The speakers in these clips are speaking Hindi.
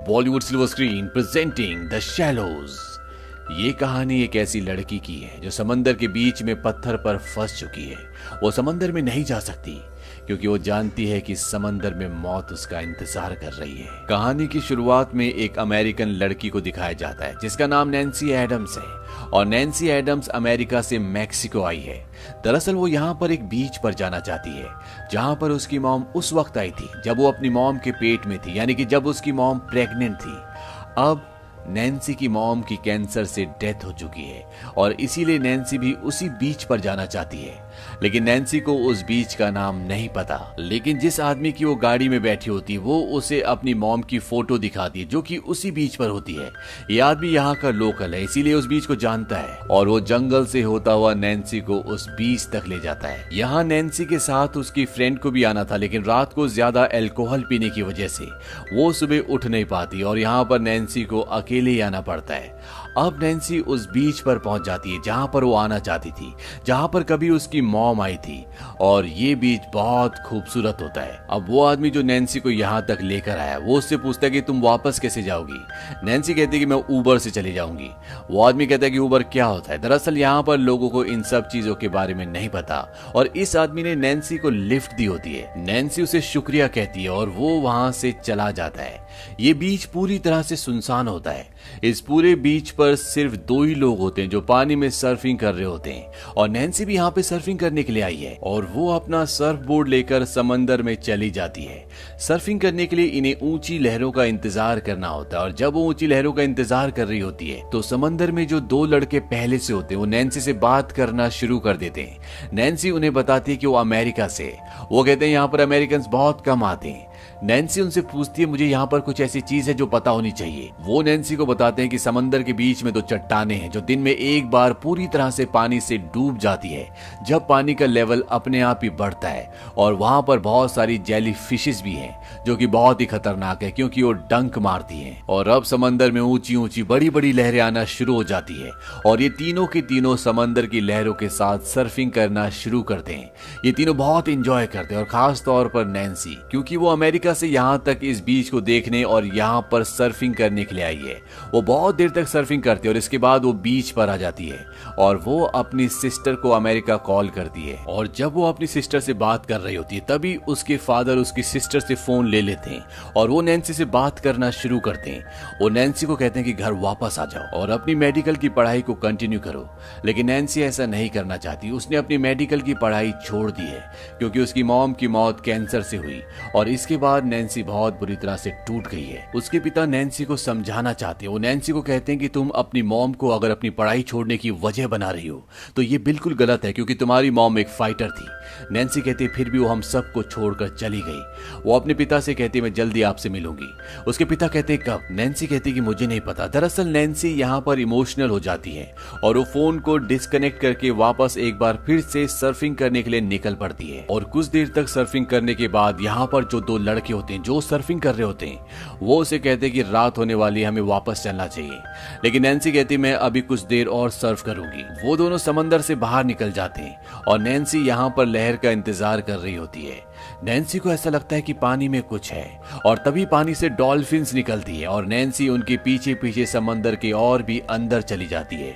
Bollywood silver screen presenting the shallows. ये कहानी एक ऐसी लड़की की है जो समंदर के बीच में पत्थर पर फंस चुकी है। वो समंदर में नहीं जा सकती क्योंकि वो जानती है कि समंदर में मौत उसका इंतजार कर रही है। कहानी की शुरुआत में एक अमेरिकन लड़की को दिखाया जाता है जिसका नाम नैन्सी एडम्स है और नैन्सी एडम्स अमेरिका से मैक्सिको आई है। दरअसल वो यहाँ पर एक बीच पर जाना चाहती है जहाँ पर उसकी मॉम उस वक्त आई थी जब वो अपनी मॉम के पेट में थी, यानी कि जब उसकी मॉम प्रेग्नेंट थी। अब नैन्सी की मॉम की कैंसर से डेथ हो चुकी है और इसीलिए नैन्सी भी उसी बीच पर जाना चाहती है। लेकिन नैन्सी को उस बीच का नाम नहीं पता। लेकिन जिस आदमी की वो गाड़ी में बैठी होती है वो उसे अपनी मॉम की फोटो दिखाती है जो कि उसी बीच पर होती है। ये आदमी यहाँ का लोकल है, इसीलिए उस बीच को जानता है और वो जंगल से होता हुआ नैन्सी को उस बीच तक ले जाता है। यहाँ नैन्सी के साथ उसकी फ्रेंड को भी आना था, लेकिन रात को ज्यादा अल्कोहल पीने की वजह से वो सुबह उठ नहीं पाती और यहाँ पर नैन्सी को अकेले ही आना पड़ता है। अब नैन्सी उस बीच पर पहुंच जाती है जहां पर वो आना चाहती थी, जहां पर कभी उसकी मॉम आई थी, और ये बीच बहुत खूबसूरत होता है। अब वो आदमी जो नैन्सी को यहाँ तक लेकर आया वो उससे पूछता है कि तुम वापस कैसे जाओगी। नैन्सी कहती है कि मैं ऊबर से चली जाऊंगी। वो आदमी कहता है कि ऊबर क्या होता है। दरअसल यहाँ पर लोगों को इन सब चीजों के बारे में नहीं पता और इस आदमी ने नैन्सी को लिफ्ट दी होती है। नैन्सी उसे शुक्रिया कहती है और वो वहां से चला जाता है। ये बीच पूरी तरह से सुनसान होता है। इस पूरे बीच पर सिर्फ दो ही लोग होते हैं जो पानी में सर्फिंग कर रहे होते हैं और नैन्सी भी यहाँ पे सर्फिंग करने के लिए आई है और वो अपना सर्फ बोर्ड लेकर समंदर में चली जाती है। सर्फिंग करने के लिए इन्हें ऊंची लहरों का इंतजार करना होता है और जब वो ऊंची लहरों का इंतजार कर रही होती है तो समंदर में जो दो लड़के पहले से होते हैं वो नैन्सी से बात करना शुरू कर देते हैं। नैन्सी उन्हें बताती है कि वो अमेरिका से। वो कहते हैं यहाँ पर अमेरिकन बहुत कम आते हैं। नैन्सी उनसे पूछती है मुझे यहाँ पर कुछ ऐसी चीज है जो पता होनी चाहिए। वो नैन्सी को बताते हैं कि समंदर के बीच में दो चट्टानें हैं जो दिन में एक बार पूरी तरह से पानी से डूब जाती है जब पानी का लेवल अपने आप ही बढ़ता है, और वहां पर बहुत सारी जेली फिशेस भी हैं जो कि बहुत ही खतरनाक है क्योंकि वो डंक मारती हैं। और अब समंदर में ऊंची ऊंची बड़ी बड़ी लहरें आना शुरू हो जाती है और ये तीनों के तीनों समंदर की लहरों के साथ सर्फिंग करना शुरू करते हैं। ये तीनों बहुत इंजॉय करते हैं और खास तौर पर नैन्सी, क्योंकि वो अमेरिका से यहाँ तक इस बीच को देखने और यहाँ पर सर्फिंग करने के लिए आई है। वो बहुत देर तक सर्फिंग करती है और इसके बाद वो बीच पर आ जाती है और वो अपनी सिस्टर को अमेरिका कॉल करती है। और जब वो अपनी सिस्टर से बात कर रही होती है तभी उसके फादर उसकी सिस्टर से फोन ले लेते हैं और वो नैन्सी से बात करना शुरू करते हैं। वो नैन्सी को कहते हैं कि घर वापस आ जाओ और अपनी मेडिकल की पढ़ाई को कंटिन्यू करो। लेकिन नैन्सी ऐसा नहीं करना चाहती। उसने अपनी मेडिकल की पढ़ाई छोड़ दी है क्योंकि उसकी मॉम की मौत कैंसर से हुई और इसके बाद नैन्सी बहुत बुरी तरह से टूट गई है। उसके पिता नैन्सी को समझाना चाहते हैं। वो नैन्सी को कहते हैं कि तुम अपनी मॉम को अगर अपनी पढ़ाई छोड़ने की वजह बना रही हो तो ये बिल्कुल गलत है क्योंकि तुम्हारी मॉम एक फाइटर थी। नैन्सी कहती है फिर भी वो हम सबको छोड़कर चली गई। वो अपने पिता से कहती है मैं जल्दी आपसे मिलूंगी। उसके पिता कहते हैं कब। नैन्सी कहती है कि मुझे नहीं पता। दरअसल नैन्सी यहाँ पर इमोशनल हो जाती है और वो फोन को डिस्कनेक्ट करके वापस एक बार फिर से सर्फिंग करने के लिए निकल पड़ती है। और कुछ देर तक सर्फिंग करने के बाद यहाँ पर जो दो लड़के होते हैं जो सर्फिंग कर रहे होते हैं वो उसे कहते हैं कि रात होने वाली है, हमें वापस चलना चाहिए। लेकिन नैन्सी कहती मैं अभी कुछ देर और सर्फ करूंगी। वो दोनों समंदर से बाहर निकल जाते हैं और नैन्सी यहाँ पर लहर का इंतजार कर रही होती है। नैन्सी को ऐसा लगता है कि पानी में कुछ है और तभी पानी से डॉल्फिन्स निकलती है और नैन्सी उनके पीछे पीछे समंदर के और भी अंदर चली जाती है।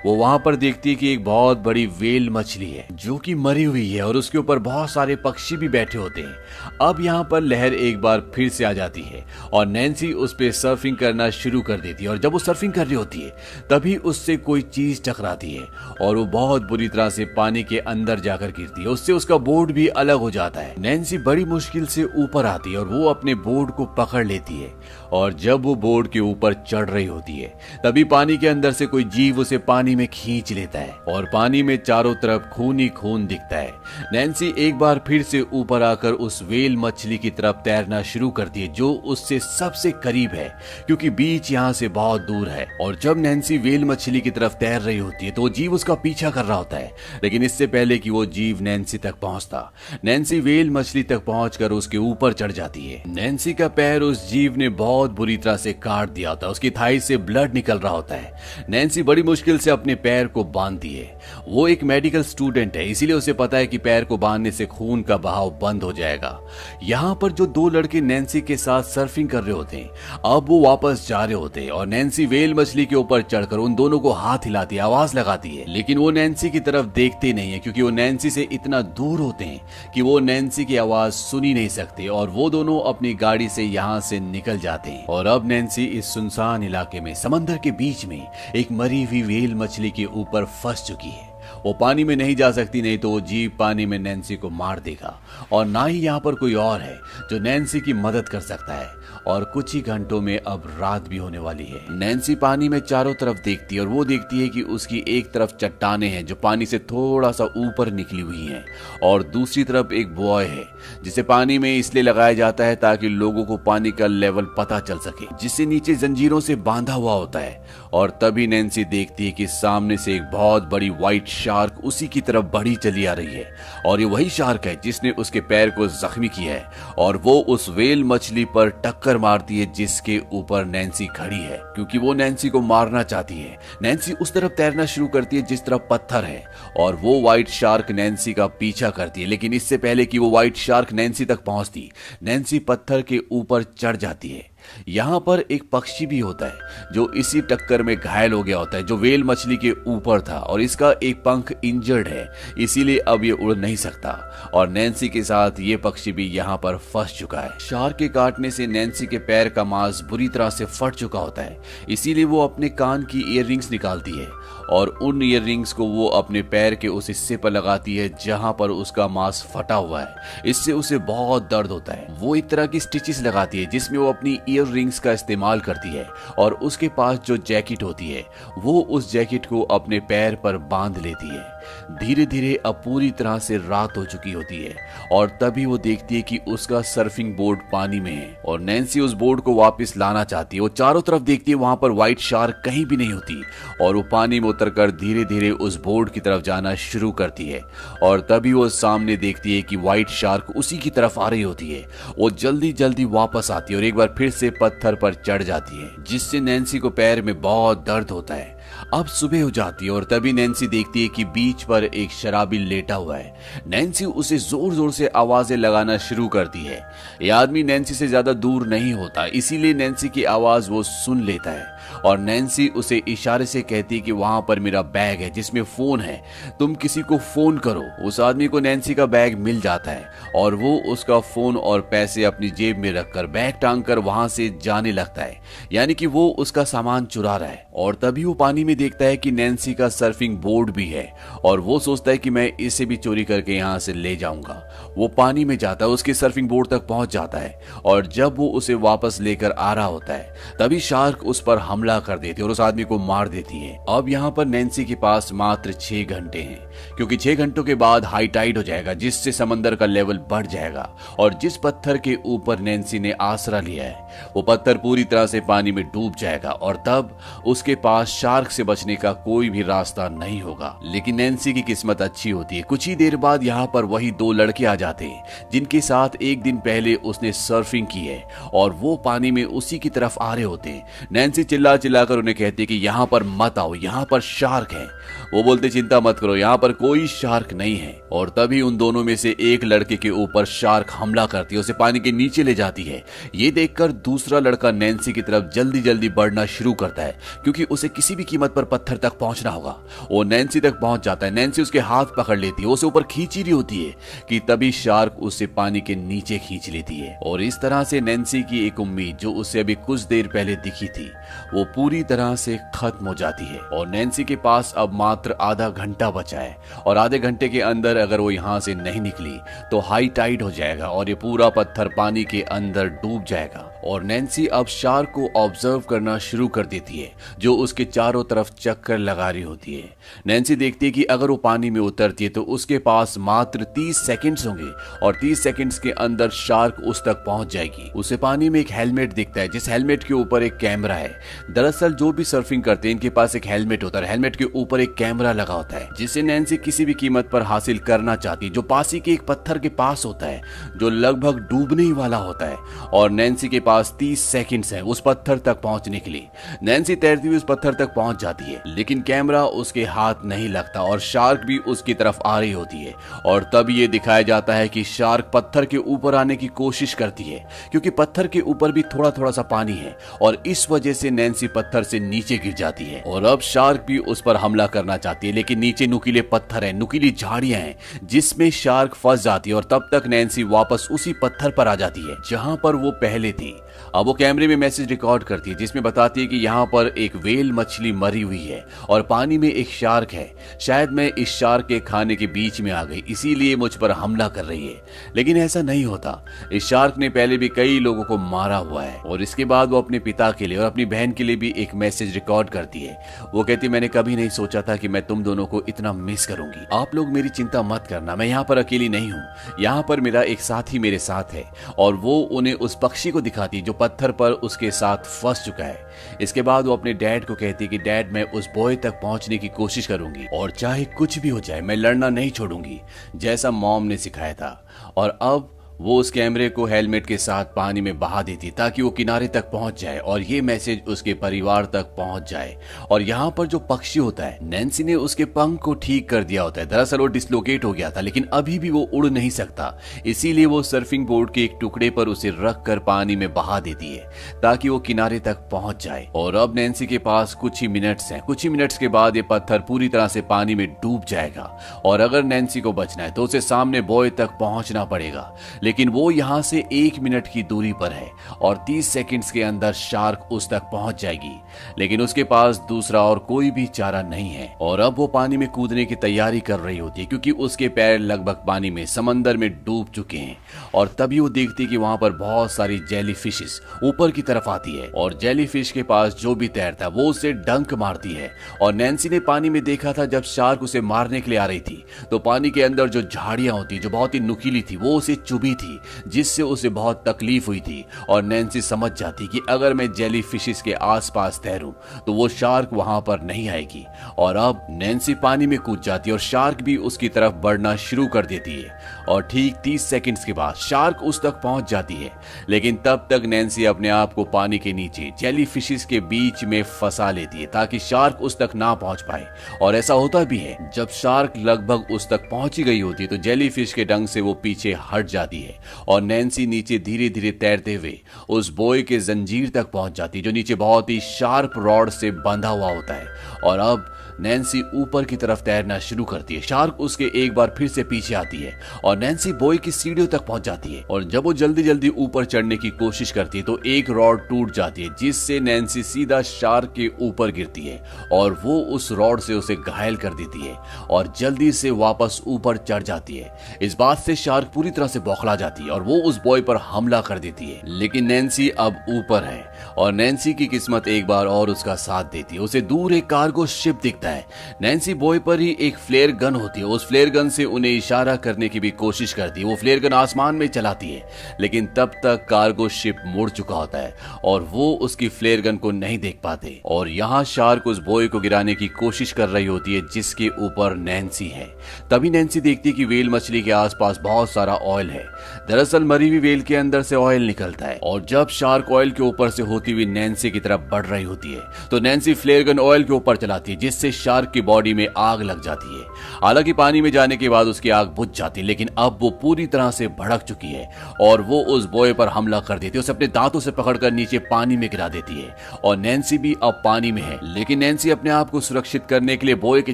वो वहां पर देखती है कि एक बहुत बड़ी व्हेल मछली है जो कि मरी हुई है और उसके ऊपर बहुत सारे पक्षी भी बैठे होते हैं। अब यहाँ पर लहर एक बार फिर से आ जाती है और नैन्सी उस पे सर्फिंग करना शुरू कर देती है और जब वो सर्फिंग कर रही होती है तभी उससे कोई चीज टकराती है और वो बहुत बुरी तरह से पानी के अंदर जाकर गिरती है। उससे उसका बोर्ड भी अलग हो जाता है। नैन्सी बड़ी मुश्किल से ऊपर आती है और वो अपने बोर्ड को पकड़ लेती है और जब वो बोर्ड के ऊपर चढ़ रही होती है तभी पानी के अंदर से कोई जीव उसे पानी में खींच लेता है और पानी में चारों तरफ खून ही खून दिखता है। नैन्सी एक बार फिर से ऊपर आकर उस व्हेल मछली की तरफ तैरना शुरू करती है जो उससे सबसे करीब है क्योंकि बीच यहाँ से बहुत दूर है। और जब नैन्सी व्हेल मछली की तरफ तैर रही होती है तो वो जीव उसका पीछा कर रहा होता है, लेकिन इससे पहले कि वो जीव नैन्सी तक पहुंचता नैन्सी व्हेल मछली तक पहुंचकर उसके ऊपर चढ़ जाती है। नैन्सी का पैर उस जीव ने बहुत बुरी तरह से काट दिया होता है, उसकी थाई से ब्लड निकल रहा होता है। नैन्सी बड़ी मुश्किल से अपने पैर को बांधती है। वो एक मेडिकल स्टूडेंट है, इसीलिए उसे पता है कि पैर को बांधने से खून का बहाव बंद हो जाएगा। यहाँ पर जो दो लड़के नैन्सी के साथ सर्फिंग कर रहे होते हैं, अब वो वापस जा रहे होते हैं और नैन्सी वेल मछली के ऊपर चढ़कर उन दोनों को हाथ हिलाती है, आवाज लगाती है, लेकिन वो नैन्सी की तरफ देखते नहीं है क्योंकि वो नैन्सी से इतना दूर होते हैं कि वो नैन्सी की आवाज सुन ही नहीं सकते और वो दोनों अपनी गाड़ी से यहाँ से निकल जाते हैं। और अब नैन्सी इस सुनसान इलाके में समंदर के बीच में एक मरी हुई वेल मछली के ऊपर फंस चुकी है। वो पानी में नहीं जा सकती, नहीं तो वो जीव पानी में नैन्सी को मार देगा और ना ही यहाँ पर कोई और है जो नैन्सी की मदद कर सकता है। और कुछ ही घंटों में अब रात भी होने वाली है। नैन्सी पानी में चारों तरफ देखती है और वो देखती है कि उसकी एक तरफ चट्टानें हैं जो पानी से थोड़ा सा ऊपर निकली हुई हैं और दूसरी तरफ एक बॉय है जिसे पानी में इसलिए लगाया जाता है ताकि लोगों को पानी का लेवल पता चल सके, जिससे नीचे जंजीरों से बांधा हुआ होता है। और तभी नैन्सी देखती है कि सामने से एक बहुत बड़ी व्हाइट शार्क उसी की तरफ बढ़ी चली आ रही है और ये वही शार्क है जिसने उसके पैर को जख्मी किया है और वो उस वेल मछली पर टक्कर मारती है जिसके ऊपर नैन्सी खड़ी है क्योंकि वो नैन्सी को मारना चाहती है। नैन्सी उस तरफ तैरना शुरू करती है जिस तरफ पत्थर है और वो व्हाइट शार्क नैन्सी का पीछा करती है, लेकिन इससे पहले कि वो व्हाइट शार्क नैन्सी तक पहुंचती, नैन्सी पत्थर के ऊपर चढ़ जाती है। यहाँ पर एक पक्षी भी होता है जो इसी टक्कर में घायल हो गया होता है, जो वेल मछली के ऊपर था और इसका एक पंख इंजर्ड है, इसीलिए अब ये उड़ नहीं सकता और नैन्सी के साथ ये पक्षी भी यहाँ पर फंस चुका है। शार्क के काटने से नैन्सी के पैर का मांस बुरी तरह से फट चुका होता है, इसीलिए वो अपने कान की ईयररिंग्स निकालती है और उन ईयररिंग्स को वो अपने पैर के उस हिस्से पर लगाती है जहां पर उसका मांस फटा हुआ है। इससे उसे बहुत दर्द होता है। वो एक तरह की स्टिचेस लगाती है जिसमें वो अपनी ईयररिंग्स का इस्तेमाल करती है और उसके पास जो जैकेट होती है वो उस जैकेट को अपने पैर पर बांध लेती है। धीरे धीरे अब पूरी तरह से रात हो चुकी होती है और तभी वो देखती है कि उसका सर्फिंग बोर्ड पानी में है और नैन्सी उस बोर्ड को वापस लाना चाहती है। वो चारों तरफ देखती है, वहां पर व्हाइट शार्क कहीं भी नहीं होती और वो पानी में उतरकर धीरे धीरे उस बोर्ड की तरफ जाना शुरू करती है और तभी वो सामने देखती है कि व्हाइट शार्क उसी की तरफ आ रही होती है। वो जल्दी जल्दी वापस आती है और एक बार फिर से पत्थर पर चढ़ जाती है जिससे नैन्सी को पैर में बहुत दर्द होता है। अब सुबह हो जाती है और तभी नैन्सी देखती है कि बीच पर एक शराबी लेटा हुआ है। नैन्सी उसे जोर जोर से आवाजें लगाना शुरू करती है। यह आदमी नैन्सी से ज्यादा दूर नहीं होता, इसीलिए नैन्सी की आवाज वो सुन लेता है और नैन्सी उसे इशारे से कहती है कि वहां पर मेरा बैग है जिसमें फोन है, तुम किसी को फोन करो। उस आदमी को नैन्सी का बैग मिल जाता है और वो उसका फोन और पैसे अपनी जेब में रखकर बैग टांग कर वहां से जाने लगता है, यानी कि वो उसका सामान चुरा रहा है। और तभी वो पानी में देखता है कि नैन्सी का सर्फिंग बोर्ड भी है और वो सोचता है कि मैं इसे भी चोरी करके यहाँ से ले जाऊंगा। वो पानी में जाता है, उसके सर्फिंग बोर्ड तक पहुंच जाता है और जब वो उसे वापस लेकर आ रहा होता है तभी शार्क उस पर हमला कर देती है और उस आदमी को मार देती है। अब यहाँ पर नैन्सी के पास मात्र 6 घंटे हैं क्योंकि 6 घंटों के बाद हाई टाइड हो जाएगा जिससे समंदर का लेवल बढ़ जाएगा और जिस पत्थर के ऊपर नैन्सी ने आसरा लिया है वो पत्थर पूरी तरह से पानी में डूब जाएगा और तब उसके पास शार्क से बचने का कोई भी रास्ता नहीं होगा। लेकिन नैन्सी की किस्मत अच्छी होती है। कुछ ही देर बाद यहाँ पर वही 2 लड़के आ जाते हैं जिनके साथ एक दिन पहले उसने सर्फिंग की है और वो पानी में उसी की तरफ आ रहे होते हैं। नैन्सी चिल्ला चिल्लाकर उन्हें कहती है कि यहाँ पर मत आओ, यहाँ पर शार्क है। वो बोलते चिंता मत करो, यहाँ पर कोई शार्क नहीं है। और तभी उन दोनों में से एक लड़के के ऊपर शार्क हमला करती है, उसे पानी के नीचे ले जाती है। ये देखकर दूसरा लड़का नैन्सी की तरफ जल्दी जल्दी बढ़ना शुरू करता है क्योंकि उसे किसी भी कीमत पर पत्थर तक पहुंचना होगा। वो नैन्सी तक पहुंच जाता है। नैन्सी उसके हाथ पकड़ लेती है, उसे ऊपर खींच ही रही होती है कि तभी शार्क उसे पानी के नीचे खींच लेती है और इस तरह से नैन्सी की एक उम्मीद जो उसे अभी कुछ देर पहले दिखी थी वो पूरी तरह से खत्म हो जाती है। और नैन्सी के पास अब मात्र आधा घंटा बचा है और आधे घंटे के अंदर अगर वो यहाँ से नहीं निकली तो हाई टाइड हो जाएगा और ये पूरा पत्थर पानी के अंदर डूब जाएगा और नैन्सी अब शार्क को ऑब्जर्व करना शुरू कर देती है, जो उसके चारों तरफ चक्कर लगा रही होती है। नैन्सी देखती है कि अगर वो पानी में उतरती है तो उसके पास मात्र 30 सेकंड्स होंगे और 30 सेकंड्स के अंदर शार्क उस तक पहुंच जाएगी। उसे पानी में एक हेलमेट दिखता है, जिस हेलमेट के ऊपर एक कैमरा है। दरअसल जो भी सर्फिंग करते हैं इनके पास एक हेलमेट होता है, हेलमेट के ऊपर एक कैमरा लगा होता है, जिसे नैन्सी किसी भी कीमत पर हासिल करना चाहती है, जो पास ही के एक पत्थर के पास होता है जो लगभग डूबने ही वाला होता है। और नैन्सी के पास 30 सेकंड्स हैं उस पत्थर तक पहुंचने के लिए। नैन्सी तैरती हुई उस पत्थर तक पहुंच जाती है, लेकिन कैमरा उसके हाथ नहीं लगता और शार्क भी उसकी तरफ आ रही होती है। और तब ये दिखाया जाता है कि शार्क पत्थर के ऊपर आने की कोशिश करती है, क्योंकि पत्थर के ऊपर भी थोड़ा थोड़ा सा पानी है और इस वजह से नैन्सी पत्थर से नीचे गिर जाती है। और अब शार्क भी उस पर हमला करना चाहती है, लेकिन नीचे नुकीले पत्थर हैं, नुकीली झाड़ियां हैं, जिसमें शार्क फंस जाती है। और तब तक नैन्सी वापस उसी पत्थर पर आ जाती है जहां पर वो पहले थी। अब वो कैमरे में मैसेज रिकॉर्ड करती है, जिसमें बताती है कि यहाँ पर एक व्हेल मछली मरी हुई है और पानी में एक शार्क है। शायद मैं इस शार्क के खाने के बीच में आ गई, इसीलिए मुझ पर हमला कर रही है। लेकिन ऐसा नहीं होता। इस शार्क ने पहले भी कई लोगों को मारा हुआ है। और इसके बाद वो अपने पिता के लिए और अपनी बहन के लिए भी एक मैसेज रिकॉर्ड करती है। वो कहती है, मैंने कभी नहीं सोचा था कि मैं तुम दोनों को इतना मिस करूंगी। आप लोग मेरी चिंता मत करना, मैं यहाँ पर अकेली नहीं हूँ। यहाँ पर मेरा एक साथी मेरे साथ है। और वो उन्हें उस पक्षी को दिखाती है जो पत्थर पर उसके साथ फंस चुका है। इसके बाद वो अपने डैड को कहती है कि डैड, मैं उस बॉय तक पहुंचने की कोशिश करूंगी और चाहे कुछ भी हो जाए मैं लड़ना नहीं छोड़ूंगी, जैसा मॉम ने सिखाया था। और अब वो उस कैमरे को हेलमेट के साथ पानी में बहा देती ताकि वो किनारे तक पहुंच जाए और ये मैसेज उसके परिवार तक पहुंच जाए। और यहाँ पर जो पक्षी होता है, नैन्सी ने उसके पंख को ठीक कर दिया होता है। दरअसल वो डिसलोकेट हो गया था, लेकिन अभी भी वो उड़ नहीं सकता, इसीलिए वो सर्फिंग बोर्ड के एक टुकड़े पर उसे रख कर पानी में बहा देती है ताकि वो किनारे तक पहुंच जाए। और अब नैन्सी के पास कुछ ही मिनट्स हैं। कुछ ही मिनट्स के बाद ये पत्थर पूरी तरह से पानी में डूब जाएगा और अगर नैन्सी को बचना है तो उसे सामने बॉय तक पहुंचना पड़ेगा। लेकिन वो यहां से 1 मिनट की दूरी पर है और 30 सेकंड्स के अंदर शार्क उस तक पहुंच जाएगी। लेकिन उसके पास दूसरा और कोई भी चारा नहीं है और अब वो पानी में कूदने की तैयारी कर रही होती है, क्योंकि उसके पैर लगभग पानी में समंदर में डूब चुके हैं। और तभी वो देखती है कि वहां पर बहुत सारी जेली फिशेस ऊपर की तरफ आती है और जेली फिश के पास जो भी तैरता है वो उसे डंक मारती है। और नैन्सी ने पानी में देखा था जब शार्क उसे मारने के लिए आ रही थी तो पानी के अंदर जो झाड़ियां होती जो बहुत ही नुकीली थी वो उसे चुभी थी, जिससे उसे बहुत तकलीफ हुई थी। और नैन्सी समझ जाती कि अगर मैं जेली फिशेस के आसपास तैरूं तो वो शार्क वहां पर नहीं आएगी। और अब नैन्सी पानी में कूद जाती है और शार्क भी उसकी तरफ बढ़ना शुरू कर देती है। और ठीक 30 सेकंड्स के बाद शार्क उस तक पहुंच जाती है, लेकिन तब तक नैन्सी अपने आप को पानी के नीचे जेली फिशेस के बीच में फंसा लेती है ताकि शार्क उस तक ना पहुंच पाए। और ऐसा होता भी है, जब शार्क लगभग उस तक पहुंची गई होती है तो जेली फिश के डंक से वो पीछे हट जाती है और नैन्सी नीचे धीरे धीरे तैरते हुए उस बॉय के जंजीर तक पहुंच जाती है जो नीचे बहुत ही शार्प रॉड से बंधा हुआ होता है। और अब नैन्सी ऊपर की तरफ तैरना शुरू करती है। शार्क उसके एक बार फिर से पीछे आती है और नैन्सी बॉय की सीढ़ियों तक पहुंच जाती है। और जब वो जल्दी जल्दी ऊपर चढ़ने की कोशिश करती है तो एक रॉड टूट जाती है, जिससे नैन्सी सीधा शार्क के ऊपर गिरती है और वो उस रॉड से उसे घायल कर देती है और जल्दी से वापस ऊपर चढ़ जाती है। इस बात से शार्क पूरी तरह से बौखला जाती है और वो उस बॉय पर हमला कर देती है। लेकिन नैन्सी अब ऊपर है और नैन्सी की किस्मत एक बार और उसका साथ देती है। उसे दूर एक कार्गो शिप दिखता है। नैन्सी बॉय पर ही एक फ्लेयर गन होती है। उस फ्लेयर गन से उन्हें इशारा करने की भी कोशिश करती है। वो फ्लेयर गन आसमान में चलाती है, लेकिन तब तक कार्गो शिप मुड़ चुका होता है और वो उसकी फ्लेयर गन को नहीं देख पाते। और यहाँ शार्क उस बॉय को गिराने की कोशिश कर रही होती है जिसके ऊपर नैन्सी है। तभी नैन्सी देखती है कि व्हेल मछली के आसपास बहुत सारा ऑयल है। दरअसल मरी हुई व्हेल के अंदर से ऑयल निकलता है और जब शार्क ऑयल के ऊपर से होती हुई नैन्सी की तरफ बढ़ रही होती है तो नैन्सी फ्लेयर गन ऑयल के ऊपर चलाती है, जिससे शार्क की बॉडी में आग लग जाती है। हालांकि पानी में जाने के बाद उसकी आग बुझ जाती है, लेकिन अब वो पूरी तरह से भड़क चुकी है और वो उस बॉय पर हमला कर देती है। उसे अपने दांतों से पकड़कर नीचे पानी में गिरा देती है और नैन्सी भी अब पानी में है। लेकिन नैन्सी अपने आप को सुरक्षित करने के लिए बॉय के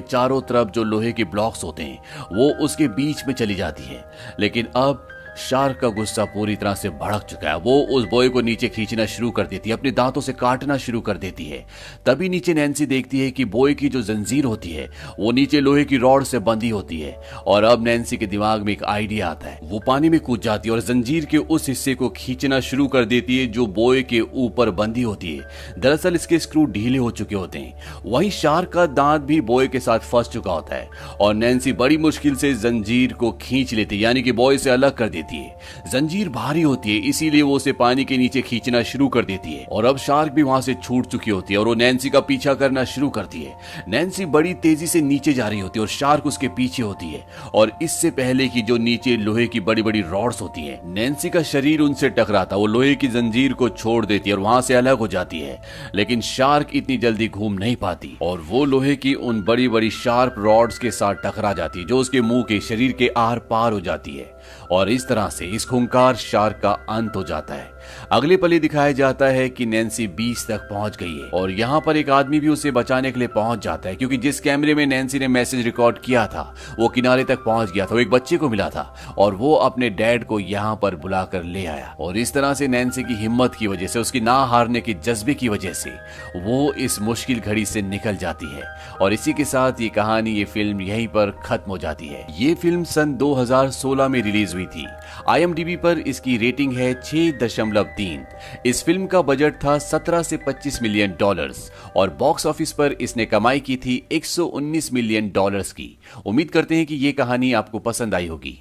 चारों तरफ जो लोहे के ब्लॉक्स होते हैं वो उसके बीच में चली जाती है। लेकिन अब शार्क का गुस्सा पूरी तरह से भड़क चुका है। वो उस बॉय को नीचे खींचना शुरू कर देती है, अपने दांतों से काटना शुरू कर देती है। तभी नीचे नैन्सी देखती है कि बॉय की जो जंजीर होती है वो नीचे लोहे की रॉड से बंधी होती है। और अब नैन्सी के दिमाग में एक आइडिया आता है। वो पानी में कूद जाती है और जंजीर के उस हिस्से को खींचना शुरू कर देती है जो बॉय के ऊपर बंधी होती है। दरअसल इसके स्क्रू ढीले हो चुके होते हैं। वहीं शार्क का दांत भी बॉय के साथ फंस चुका होता है और नैन्सी बड़ी मुश्किल से जंजीर को खींच लेती है, यानी कि बॉय से अलग कर देती है। जंजीर भारी होती है, इसीलिए वो उसे पानी के नीचे खींचना शुरू कर देती है। और अब शार्क भी वहां से छूट चुकी होती है और वो नैन्सी का पीछा करना शुरू करती है। नैन्सी बड़ी तेजी से नीचे जा रही होती है और शार्क उसके पीछे होती है। और इससे पहले कि जो नीचे लोहे की बड़ी बड़ी रॉड्स होती है, नैन्सी का शरीर उनसे टकराता, वो लोहे की जंजीर को छोड़ देती है और वहां से अलग हो जाती है। लेकिन शार्क इतनी जल्दी घूम नहीं पाती और वो लोहे की उन बड़ी बड़ी शार्प रॉड्स के साथ टकरा जाती है जो उसके मुंह के शरीर के आर पार हो जाती है। और इस तरह से इस खूंखार शार्क का अंत हो जाता है। अगले पल ही दिखाया जाता है कि नैन्सी बीच तक पहुंच गई है और यहाँ पर एक आदमी भी उसे बचाने के लिए पहुंच जाता है, क्योंकि जिस कैमरे में नैन्सी ने मैसेज रिकॉर्ड किया था वो किनारे तक पहुंच गया था, वो एक बच्चे को मिला था और वो अपने डैड को यहाँ पर बुलाकर ले आया। और इस तरह से नैन्सी की हिम्मत की वजह से, उसकी ना हारने के जज्बे की वजह से वो इस मुश्किल घड़ी से निकल जाती है। और इसी के साथ ये कहानी, ये फिल्म यहीं पर खत्म हो जाती है। ये फिल्म सन 2016 में रिलीज हुई थी। IMDb पर इसकी रेटिंग है 6.3। इस फिल्म का बजट था 17 से 25 मिलियन डॉलर्स और बॉक्स ऑफिस पर इसने कमाई की थी 119 मिलियन डॉलर्स की। उम्मीद करते हैं कि ये कहानी आपको पसंद आई होगी।